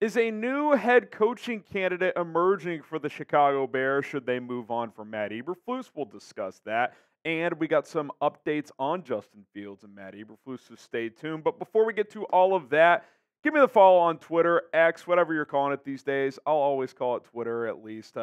Is a new head coaching candidate emerging for the Chicago Bears should they move on from Matt Eberflus? We'll discuss that. And we got some updates on Justin Fields and Matt Eberflus, so stay tuned. But before we get to all of that, give me the follow on Twitter, X, whatever you're calling it these days. I'll always call it Twitter, at least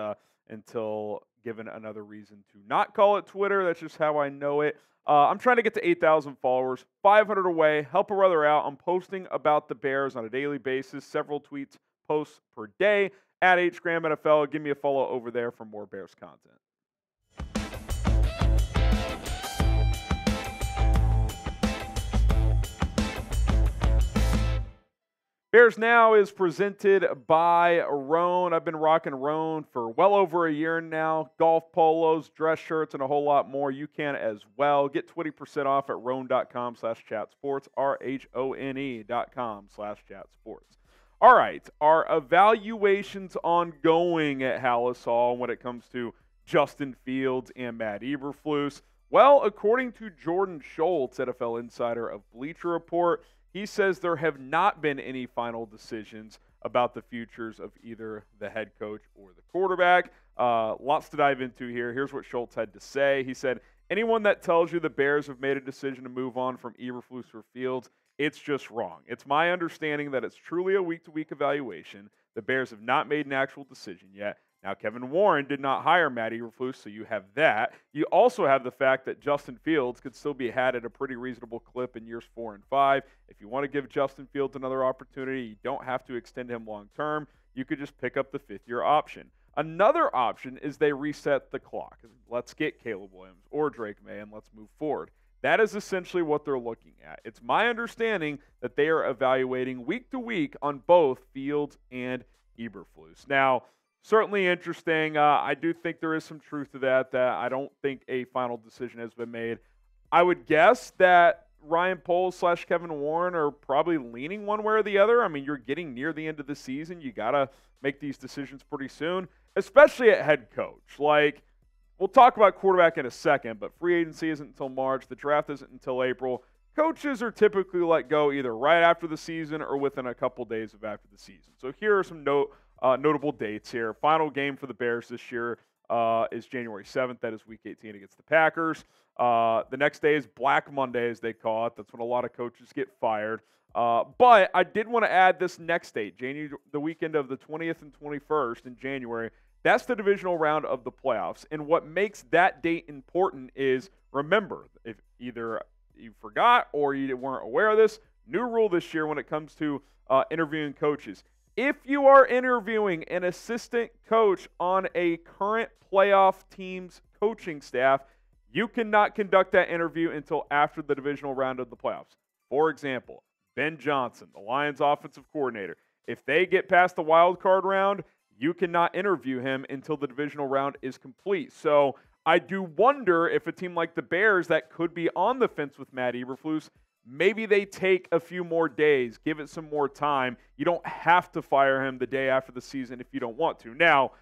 until given another reason to not call it Twitter. That's just how I know it. I'm trying to get to 8,000 followers, 500 away. Help a brother out. I'm posting about the Bears on a daily basis, several tweets, posts per day at HGramNFL. Give me a follow over there for more Bears content. Bears Now is presented by Roan. I've been rocking Roan for well over a year now. Golf polos, dress shirts, and a whole lot more. You can as well. Get 20% off at roan.com/chatsports, RHONE.com/chatsports. All right, our evaluations ongoing at Halas Hall when it comes to Justin Fields and Matt Eberflus. Well, according to Jordan Schultz, NFL insider of Bleacher Report, he says there have not been any final decisions about the futures of either the head coach or the quarterback. Lots to dive into here. Here's what Schultz had to say. He said, anyone that tells you the Bears have made a decision to move on from Eberflus or Fields, it's just wrong. It's my understanding that it's truly a week-to-week evaluation. The Bears have not made an actual decision yet. Now, Kevin Warren did not hire Matt Eberflus, so you have that. You also have the fact that Justin Fields could still be had at a pretty reasonable clip in years 4 and 5. If you want to give Justin Fields another opportunity, you don't have to extend him long term. You could just pick up the fifth-year option. Another option is they reset the clock. Let's get Caleb Williams or Drake Maye, and let's move forward. That is essentially what they're looking at. It's my understanding that they are evaluating week to week on both Fields and Eberflus. Now, certainly interesting. I do think there is some truth to that I don't think a final decision has been made. I would guess that Ryan Poles / Kevin Warren are probably leaning one way or the other. I mean, you're getting near the end of the season. You got to make these decisions pretty soon, especially at head coach. Like, we'll talk about quarterback in a second, but free agency isn't until March. The draft isn't until April. Coaches are typically let go either right after the season or within a couple days of after the season. So here are some notable dates here. Final game for the Bears this year is January 7th. That is Week 18 against the Packers. The next day is Black Monday, as they call it. That's when a lot of coaches get fired. But I did want to add this next date, the weekend of the 20th and 21st in January. That's the divisional round of the playoffs. And what makes that date important is, remember, if either you forgot or you weren't aware of this, new rule this year when it comes to interviewing coaches. If you are interviewing an assistant coach on a current playoff team's coaching staff, you cannot conduct that interview until after the divisional round of the playoffs. For example, Ben Johnson, the Lions offensive coordinator, if they get past the wild card round, you cannot interview him until the divisional round is complete. So I do wonder if a team like the Bears that could be on the fence with Matt Eberflus, maybe they take a few more days, give it some more time. You don't have to fire him the day after the season if you don't want to. Now,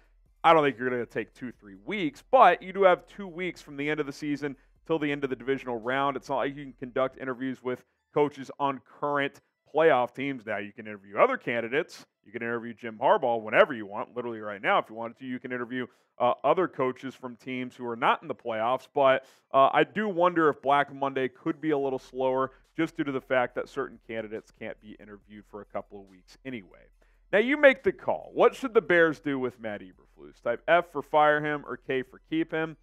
I don't think you're going to take 2-3 weeks, but you do have 2 weeks from the end of the season till the end of the divisional round. It's not like you can conduct interviews with coaches on current playoff teams. Now, you can interview other candidates. You can interview Jim Harbaugh whenever you want, literally right now if you wanted to. You can interview other coaches from teams who are not in the playoffs, but I do wonder if Black Monday could be a little slower just due to the fact that certain candidates can't be interviewed for a couple of weeks anyway. Now, you make the call. What should the Bears do with Matt Eberflus? Type F for fire him or K for keep him.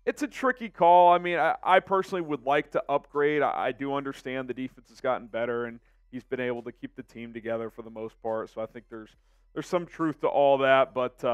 It's a tricky call. I mean, I personally would like to upgrade. I do understand the defense has gotten better, and he's been able to keep the team together for the most part, so I think there's some truth to all that, but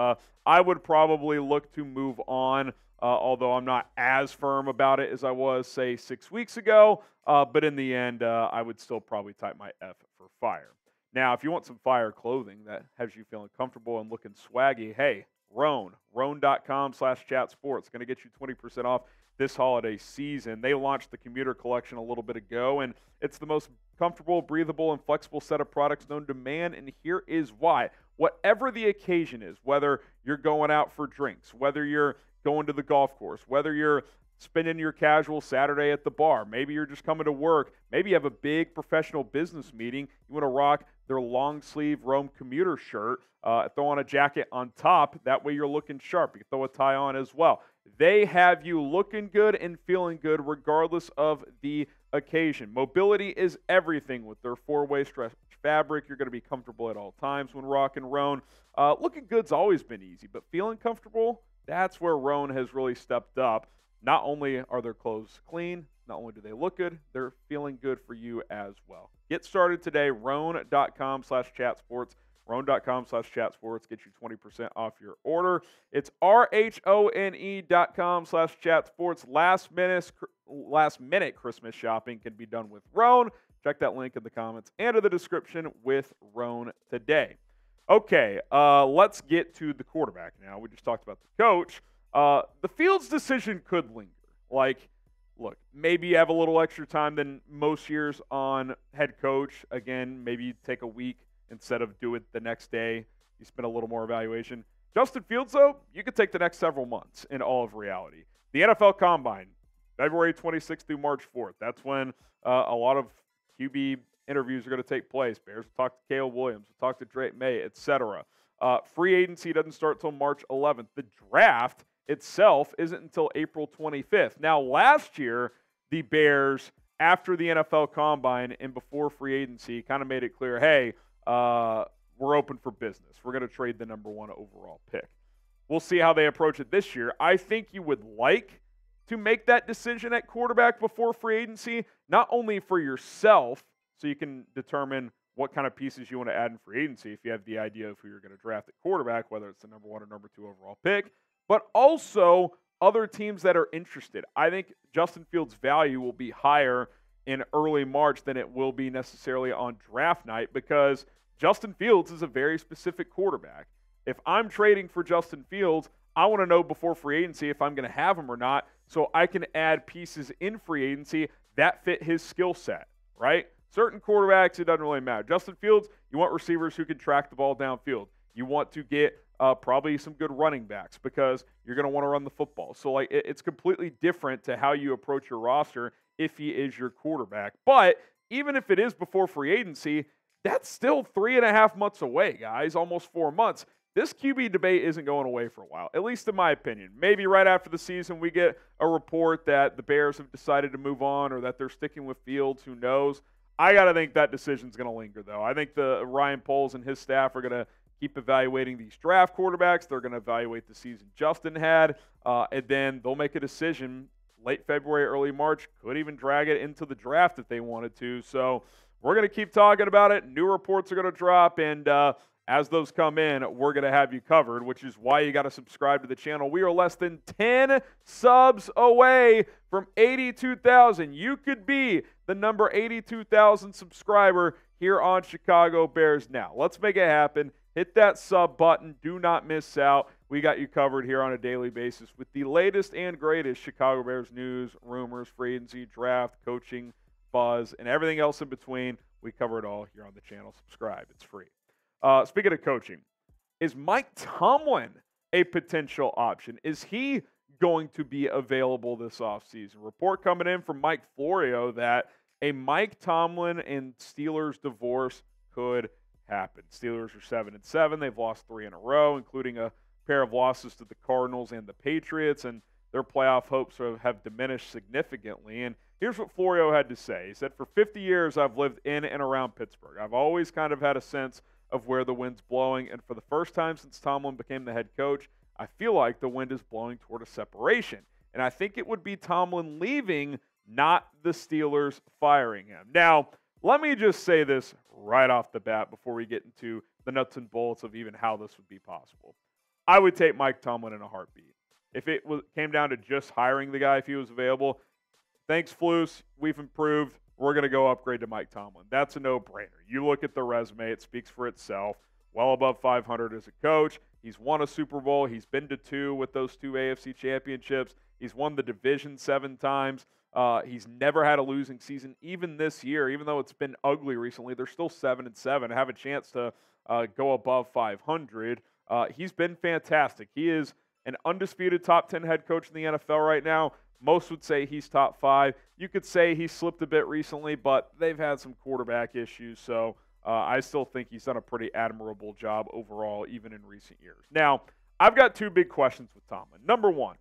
I would probably look to move on, although I'm not as firm about it as I was, say, 6 weeks ago, but in the end, I would still probably type my F for fire. Now, if you want some fire clothing that has you feeling comfortable and looking swaggy, hey, Roan.com/chatsports. Going to get you 20% off this holiday season. They launched the commuter collection a little bit ago, and it's the most comfortable, breathable, and flexible set of products known to man, and here is why. Whatever the occasion is, whether you're going out for drinks, whether you're going to the golf course, whether you're spending your casual Saturday at the bar, maybe you're just coming to work, maybe you have a big professional business meeting, you want to rock their long sleeve Rome commuter shirt. Throw on a jacket on top. That way you're looking sharp. You can throw a tie on as well. They have you looking good and feeling good regardless of the occasion. Mobility is everything with their 4-way stretch fabric. You're going to be comfortable at all times when rocking Rhone. Looking good's always been easy, but feeling comfortable, that's where Rhone has really stepped up. Not only are their clothes clean, not only do they look good, they're feeling good for you as well. Get started today, Rhone.com/chatsports. Rhone.com/chatsports. Get you 20% off your order. It's RHONE.com/chatsports. Last minute Christmas shopping can be done with Rhone. Check that link in the comments and in the description with Rhone today. Okay, let's get to the quarterback now. We just talked about the coach. The Fields decision could linger. Like, look, maybe you have a little extra time than most years on head coach. Again, maybe you take a week instead of do it the next day. You spend a little more evaluation. Justin Fields, though, you could take the next several months in all of reality. The NFL Combine, February 26th through March 4th. That's when a lot of QB interviews are going to take place. Bears will talk to Caleb Williams, will talk to Drake Maye, etc. Free agency doesn't start until March 11th. The draft itself isn't until April 25th. Now, last year, the Bears, after the NFL Combine and before free agency, kind of made it clear, hey, we're open for business. We're going to trade the number 1 overall pick. We'll see how they approach it this year. I think you would like to make that decision at quarterback before free agency, not only for yourself, so you can determine what kind of pieces you want to add in free agency if you have the idea of who you're going to draft at quarterback, whether it's the number 1 or number 2 overall pick, but also other teams that are interested. I think Justin Fields' value will be higher in early March than it will be necessarily on draft night because Justin Fields is a very specific quarterback. If I'm trading for Justin Fields, I want to know before free agency if I'm going to have him or not so I can add pieces in free agency that fit his skill set, right? Certain quarterbacks, it doesn't really matter. Justin Fields, you want receivers who can track the ball downfield. You want to get probably some good running backs because you're going to want to run the football. So, like, it's completely different to how you approach your roster if he is your quarterback. But even if it is before free agency, that's still 3.5 months away, guys, almost 4 months. This QB debate isn't going away for a while, at least in my opinion. Maybe right after the season we get a report that the Bears have decided to move on or that they're sticking with Fields. Who knows? I got to think that decision's going to linger, though. I think the Ryan Poles and his staff are going to keep evaluating these draft quarterbacks. They're going to evaluate the season Justin had, and then they'll make a decision late February, early March. Could even drag it into the draft if they wanted to. So we're going to keep talking about it. New reports are going to drop, and as those come in, we're going to have you covered, which is why you got to subscribe to the channel. We are less than 10 subs away from 82,000. You could be the number 82,000 subscriber here on Chicago Bears Now. Let's make it happen. Hit that sub button. Do not miss out. We got you covered here on a daily basis with the latest and greatest Chicago Bears news, rumors, free agency, draft, coaching, buzz, and everything else in between. We cover it all here on the channel. Subscribe. It's free. Speaking of coaching, is Mike Tomlin a potential option? Is he going to be available this offseason? Report coming in from Mike Florio that a Mike Tomlin and Steelers divorce could happen. Steelers are 7-7. They've lost 3 in a row, including a pair of losses to the Cardinals and the Patriots, and their playoff hopes have diminished significantly. And here's what Florio had to say. He said, "For 50 years, I've lived in and around Pittsburgh. I've always kind of had a sense of where the wind's blowing, and for the first time since Tomlin became the head coach, I feel like the wind is blowing toward a separation. And I think it would be Tomlin leaving, not the Steelers firing him." Now, let me just say this right off the bat before we get into the nuts and bolts of even how this would be possible. I would take Mike Tomlin in a heartbeat. If it came down to just hiring the guy if he was available, thanks, Flus, we've improved. We're going to go upgrade to Mike Tomlin. That's a no-brainer. You look at the resume, it speaks for itself. Well above 500 as a coach. He's won a Super Bowl. He's been to 2 with those 2 AFC championships. He's won the division 7 times. He's never had a losing season, even this year. Even though it's been ugly recently, they're still 7-7. Have a chance to go above 500. He's been fantastic. He is an undisputed top 10 head coach in the NFL right now. Most would say he's top 5. You could say he slipped a bit recently, but they've had some quarterback issues, so I still think he's done a pretty admirable job overall, even in recent years. Now, I've got two big questions with Tomlin. Number one,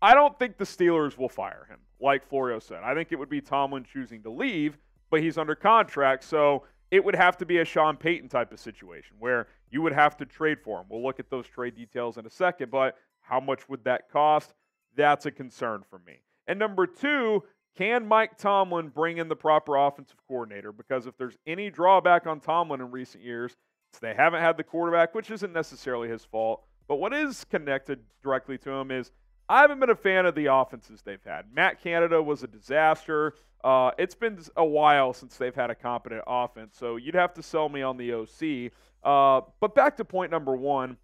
I don't think the Steelers will fire him, like Florio said. I think it would be Tomlin choosing to leave, but he's under contract, so it would have to be a Sean Payton type of situation where you would have to trade for him. We'll look at those trade details in a second, but how much would that cost? That's a concern for me. And number two, can Mike Tomlin bring in the proper offensive coordinator? Because if there's any drawback on Tomlin in recent years, it's they haven't had the quarterback, which isn't necessarily his fault. But what is connected directly to him is I haven't been a fan of the offenses they've had. Matt Canada was a disaster. It's been a while since they've had a competent offense, so you'd have to sell me on the OC. But back to point number one,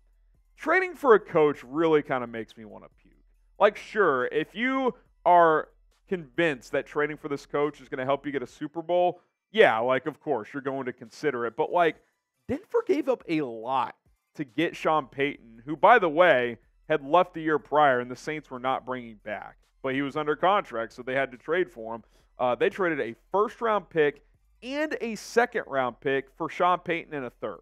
trading for a coach really kind of makes me want to puke. Like, sure, if you are convinced that trading for this coach is going to help you get a Super Bowl, yeah, like, of course, you're going to consider it. But, like, Denver gave up a lot to get Sean Payton, who, by the way, had left the year prior and the Saints were not bringing back. But he was under contract, so they had to trade for him. They traded a first-round pick and a second-round pick for Sean Payton and a third.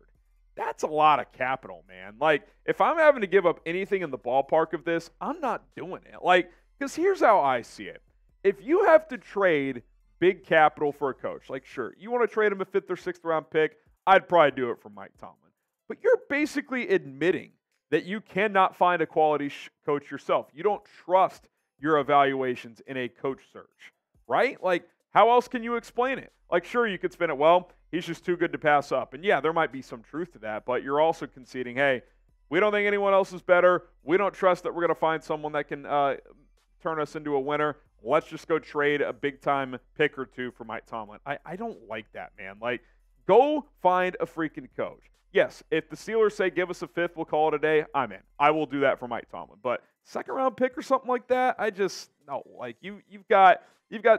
That's a lot of capital, man. Like, if I'm having to give up anything in the ballpark of this, I'm not doing it. Like, because here's how I see it. If you have to trade big capital for a coach, like, sure, you want to trade him a 5th or 6th round pick, I'd probably do it for Mike Tomlin. But you're basically admitting that you cannot find a quality coach yourself. You don't trust your evaluations in a coach search, right? Like, how else can you explain it? Like, sure, you could spin it, well, he's just too good to pass up. And yeah, there might be some truth to that, but you're also conceding, hey, we don't think anyone else is better. We don't trust that we're going to find someone that can turn us into a winner. Let's just go trade a big-time pick or two for Mike Tomlin. I don't like that, man. Like, go find a freaking coach. Yes, if the Steelers say give us a 5th, we'll call it a day, I'm in. I will do that for Mike Tomlin. But second-round pick or something like that, I just no. Like, you've got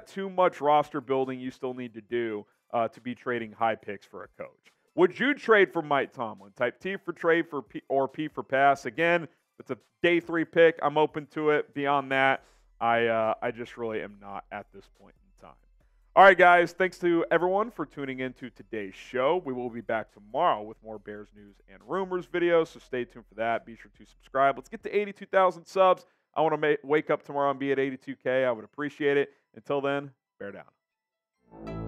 too much roster building you still need to do to be trading high picks for a coach. Would you trade for Mike Tomlin? Type T for trade for P, or P for pass. Again, it's a day 3 pick. I'm open to it. Beyond that, I just really am not at this point in time. All right, guys, thanks to everyone for tuning in to today's show. We will be back tomorrow with more Bears news and rumors videos, so stay tuned for that. Be sure to subscribe. Let's get to 82,000 subs. I want to wake up tomorrow and be at 82K. I would appreciate it. Until then, bear down.